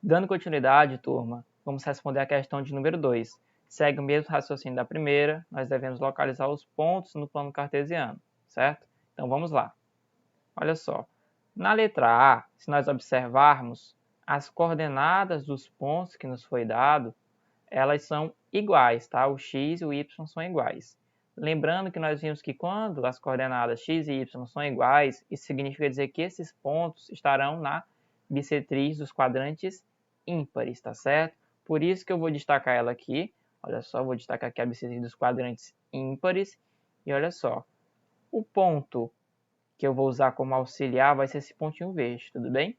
Dando continuidade, turma, vamos responder a questão de número 2. Segue o mesmo raciocínio da primeira, nós devemos localizar os pontos no plano cartesiano, certo? Então vamos lá. Olha só, na letra A, se nós observarmos, as coordenadas dos pontos que nos foi dado, elas são iguais, tá? O x e o y são iguais. Lembrando que nós vimos que quando as coordenadas x e y são iguais, isso significa dizer que esses pontos estarão na bissetriz dos quadrantes ímpares, tá certo? Por isso que eu vou destacar ela aqui. Olha só, vou destacar aqui a bissetriz dos quadrantes ímpares. E olha só, o ponto que eu vou usar como auxiliar vai ser esse pontinho verde, tudo bem?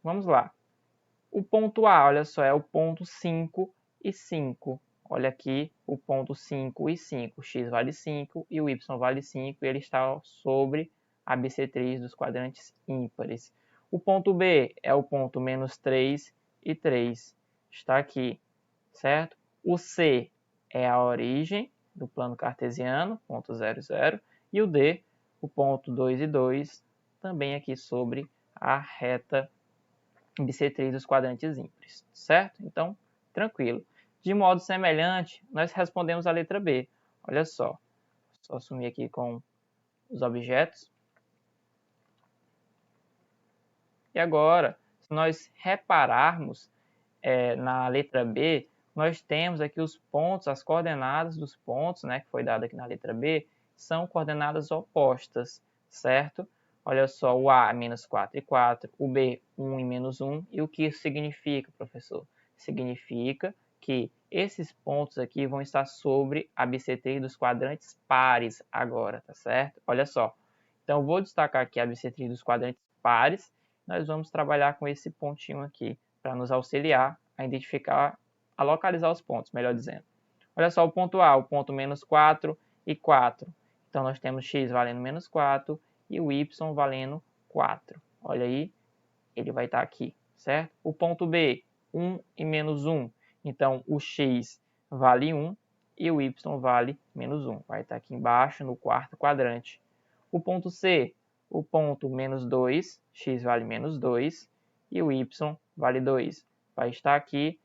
Vamos lá. O ponto A, olha só, é o ponto 5 e 5. Olha aqui o ponto 5 e 5. O x vale 5 e o y vale 5 e ele está sobre a bissetriz dos quadrantes ímpares. O ponto B é o ponto menos 3 e 3. Está aqui, certo? O C é a origem do plano cartesiano, ponto 0, 0. E o D, o ponto 2 e 2, também aqui sobre a reta bissetriz dos quadrantes ímpares, certo? Então, tranquilo. De modo semelhante, nós respondemos a letra B. Olha só assumir aqui com os objetos. E agora, se nós repararmos na letra B, nós temos aqui os pontos, as coordenadas dos pontos, né, que foi dado aqui na letra B, são coordenadas opostas, certo? Olha só, o A, menos 4 e 4, o B, 1 e menos 1. E o que isso significa, professor? Significa que esses pontos aqui vão estar sobre a bissetriz dos quadrantes pares agora, tá certo? Olha só. Então, vou destacar aqui a bissetriz dos quadrantes pares. Nós vamos trabalhar com esse pontinho aqui, para nos auxiliar a identificar, a localizar os pontos, melhor dizendo. Olha só o ponto A, o ponto menos 4 e 4. Então, nós temos x valendo menos 4 e o y valendo 4. Olha aí, ele vai estar aqui, certo? O ponto B, 1 e menos 1. Então, o x vale 1 e o y vale menos 1. Vai estar aqui embaixo, no quarto quadrante. O ponto C, o ponto menos 2, x vale menos 2 e o y vale 2. Vai estar aqui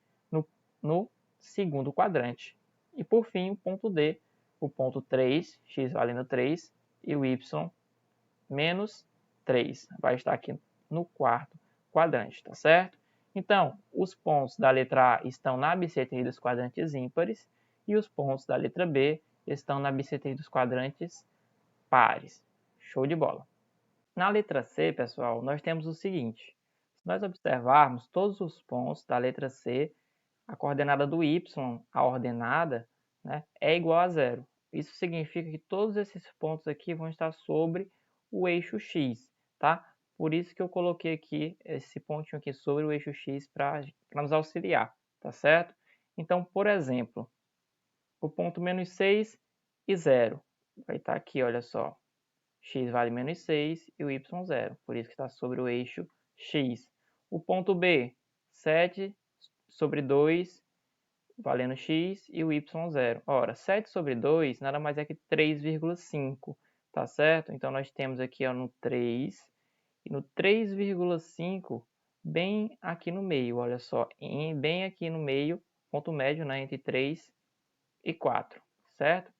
no segundo quadrante. E por fim, o ponto D, o ponto 3, x valendo 3 e o y menos 3. Vai estar aqui no quarto quadrante, tá certo? Então, os pontos da letra A estão na bissetriz dos quadrantes ímpares e os pontos da letra B estão na bissetriz dos quadrantes pares. Show de bola! Na letra C, pessoal, nós temos o seguinte. Se nós observarmos todos os pontos da letra C, a coordenada do y, a ordenada, né, é igual a 0. Isso significa que todos esses pontos aqui vão estar sobre o eixo x, tá? Por isso que eu coloquei aqui esse pontinho aqui sobre o eixo x para nos auxiliar, tá certo? Então, por exemplo, o ponto menos 6 e 0 vai estar aqui, olha só. X vale menos 6 e o y 0, por isso que está sobre o eixo x. O ponto B, 7 sobre 2, valendo x e o y 0. Ora, 7 sobre 2 nada mais é que 3,5, tá certo? Então, nós temos aqui no 3 e no 3,5, bem aqui no meio, olha só, bem aqui no meio, ponto médio, né, entre 3 e 4, certo?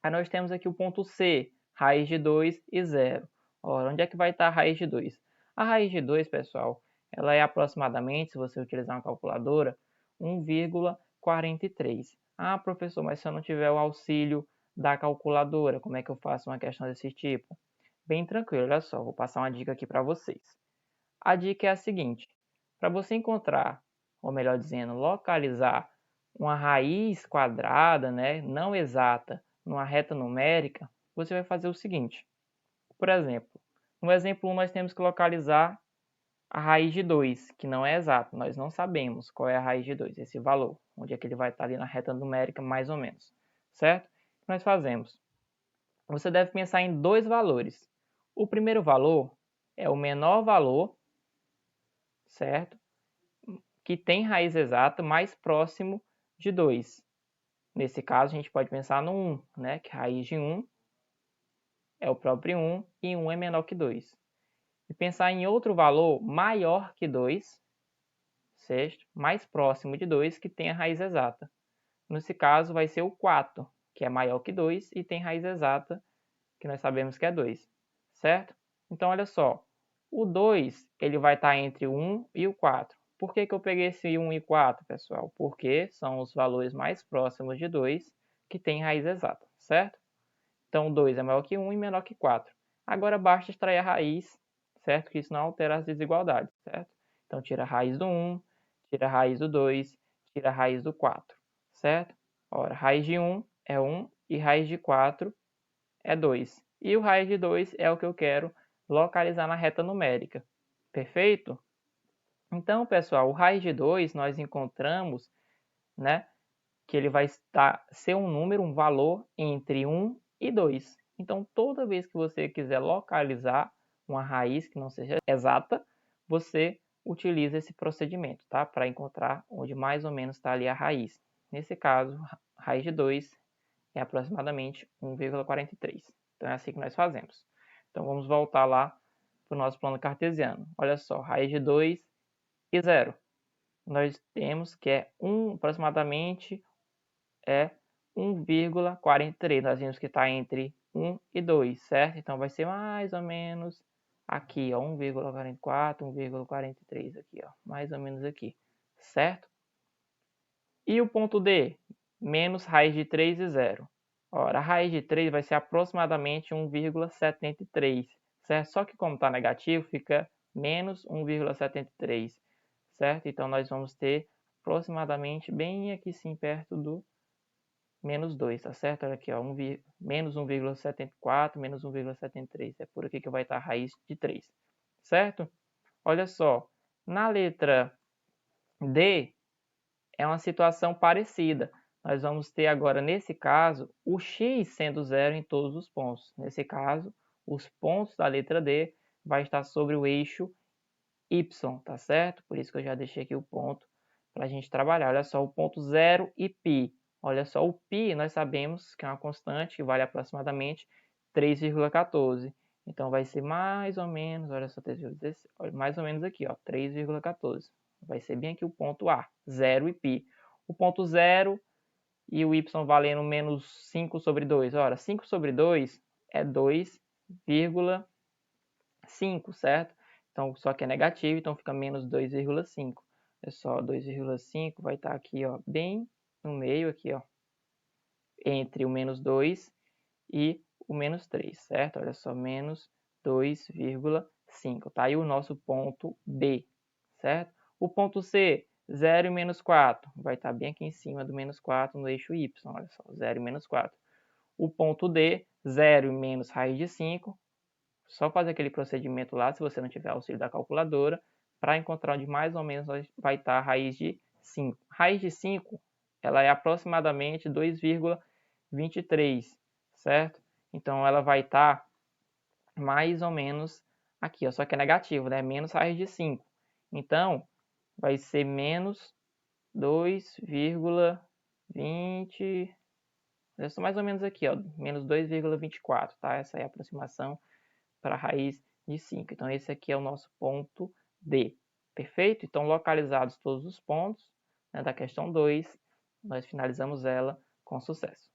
Aí nós temos aqui o ponto C, raiz de 2 e 0. Ora, onde é que vai estar a raiz de 2? A raiz de 2, pessoal, ela é aproximadamente, se você utilizar uma calculadora, 1,43. Ah, professor, mas se eu não tiver o auxílio da calculadora, como é que eu faço uma questão desse tipo? Bem tranquilo, olha só, vou passar uma dica aqui para vocês. A dica é a seguinte, para você encontrar, ou melhor dizendo, localizar uma raiz quadrada, né, não exata, numa reta numérica, você vai fazer o seguinte. Por exemplo, no exemplo 1 nós temos que localizar a raiz de 2, que não é exato, nós não sabemos qual é a raiz de 2, esse valor, onde é que ele vai estar ali na reta numérica mais ou menos, certo? O que nós fazemos? Você deve pensar em dois valores. O primeiro valor é o menor valor, certo? Que tem raiz exata mais próximo de 2. Nesse caso, a gente pode pensar no 1, né? Que raiz de 1 é o próprio 1 e 1 é menor que 2. E pensar em outro valor maior que 2, certo? Mais próximo de 2 que tem a raiz exata. Nesse caso, vai ser o 4, que é maior que 2 e tem raiz exata, que nós sabemos que é 2, certo? Então, olha só, o 2 ele vai estar entre o 1 e o 4. Por que eu peguei esse 1 e 4, pessoal? Porque são os valores mais próximos de 2 que tem raiz exata, certo? Então, 2 é maior que 1 e menor que 4. Agora, basta extrair a raiz, certo? Que isso não altera as desigualdades, certo? Então, tira a raiz do 1, tira a raiz do 2, tira a raiz do 4, certo? Ora, raiz de 1 é 1 e raiz de 4 é 2. E o raiz de 2 é o que eu quero localizar na reta numérica. Perfeito? Então, pessoal, o raiz de 2 nós encontramos, né, que ele vai ser um número, um valor entre 1 e 2. Então, toda vez que você quiser localizar uma raiz que não seja exata, você utiliza esse procedimento, tá? Para encontrar onde mais ou menos está ali a raiz. Nesse caso, raiz de 2 é aproximadamente 1,43. Então, é assim que nós fazemos. Então, vamos voltar lá para o nosso plano cartesiano. Olha só, raiz de 2 e 0. Nós temos que é aproximadamente 1,43. Nós vimos que está entre 1 e 2, certo? Então, vai ser mais ou menos aqui, ó, 1,44, 1,43 aqui, ó, mais ou menos aqui, certo? E o ponto D? Menos raiz de 3 e 0. Ora, a raiz de 3 vai ser aproximadamente 1,73, certo? Só que como está negativo, fica menos 1,73, certo? Então, nós vamos ter aproximadamente bem aqui sim, perto do menos 2, tá certo? Olha aqui, ó, menos 1,74, menos 1,73. É por aqui que vai estar a raiz de 3, certo? Olha só, na letra D, é uma situação parecida. Nós vamos ter agora, nesse caso, o x sendo zero em todos os pontos. Nesse caso, os pontos da letra D vai estar sobre o eixo y, tá certo? Por isso que eu já deixei aqui o ponto para a gente trabalhar. Olha só, o ponto 0 e π. Olha só, o π nós sabemos que é uma constante que vale aproximadamente 3,14. Então, vai ser mais ou menos, olha só, mais ou menos aqui, ó, 3,14. Vai ser bem aqui o ponto A, 0 e π. O ponto 0 e o y valendo menos 5 sobre 2. Ora, 5 sobre 2 é 2,5, certo? Então, só que é negativo, então fica menos 2,5. É só 2,5 vai estar aqui, ó, bem no meio aqui, ó, entre o menos 2 e o menos 3, certo? Olha só, menos 2,5. Tá aí o nosso ponto B, certo? O ponto C, 0 e menos 4, vai estar bem aqui em cima do menos 4 no eixo Y, olha só, 0 e menos 4. O ponto D, 0 e menos raiz de 5, só fazer aquele procedimento lá, se você não tiver auxílio da calculadora, para encontrar onde mais ou menos vai estar a raiz de 5. Raiz de 5, ela é aproximadamente 2,23, certo? Então, ela vai estar mais ou menos aqui, ó, só que é negativo, né? Menos raiz de 5. Então, vai ser menos 2,20... Eu estou mais ou menos aqui, ó, menos 2,24, tá? Essa é a aproximação para a raiz de 5. Então, esse aqui é o nosso ponto D. Perfeito? Então, localizados todos os pontos, né, da questão 2, nós finalizamos ela com sucesso.